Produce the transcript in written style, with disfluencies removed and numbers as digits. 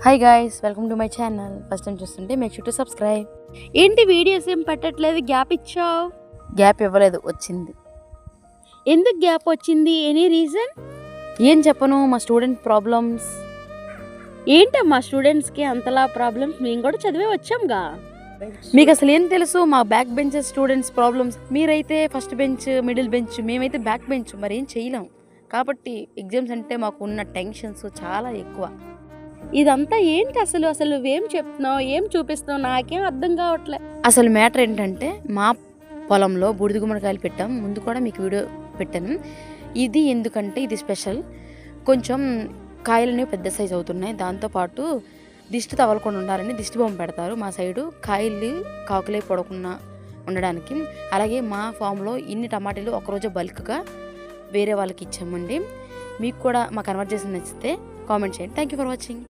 Hi guys, welcome to my channel. First time చూస్తుంటే make sure to subscribe. ఏంటి videos ఏం పెట్టట్లేదు, gap ఇచ్చావు? గ్యాప్ ఇవ్వలేదు, వచ్చింది. ఎందుకు గ్యాప్ వచ్చింది? Any reason? ఏం చెప్పను, మా స్టూడెంట్ ప్రాబ్లమ్స్. ఏంటమ్మా స్టూడెంట్స్కి అంతలా ప్రాబ్లమ్స్? మేము కూడా చదివే వచ్చాంగా. మీకు అసలు ఏం తెలుసు మా బ్యాక్ బెంచ్ స్టూడెంట్స్ ప్రాబ్లమ్స్? మీరైతే ఫస్ట్ బెంచ్, మిడిల్ బెంచ్, మేమైతే బ్యాక్ బెంచ్. మరి ఏం చేయలేం. కాబట్టి ఎగ్జామ్స్ అంటే మాకు ఉన్న టెన్షన్స్ చాలా ఎక్కువ. ఇదంతా ఏంటి అసలు? నువ్వేం చెప్తున్నావు, ఏం చూపిస్తున్నావు? నాకేం అర్థం కావట్లే. అసలు మ్యాటర్ ఏంటంటే, మా పొలంలో బూడిద గుమ్మడికాయలు పెట్టాం. ముందు కూడా మీకు వీడియో పెట్టాను. ఇది ఎందుకంటే ఇది స్పెషల్. కొంచెం కాయలు పెద్ద సైజ్ అవుతున్నాయి. దాంతోపాటు దిష్టి తగలకుండా ఉండాలని దిష్టి బొమ్మ పెడతారు మా సైడు, కాయలు కాకులే పడకుండా ఉండడానికి. అలాగే మా ఫామ్లో ఇన్ని టమాటాలు ఒకరోజు బల్క్గా వేరే వాళ్ళకి ఇచ్చామండి. మీకు కూడా మా కన్వర్జేషన్ నచ్చితే కామెంట్ చేయండి. Thank you for watching.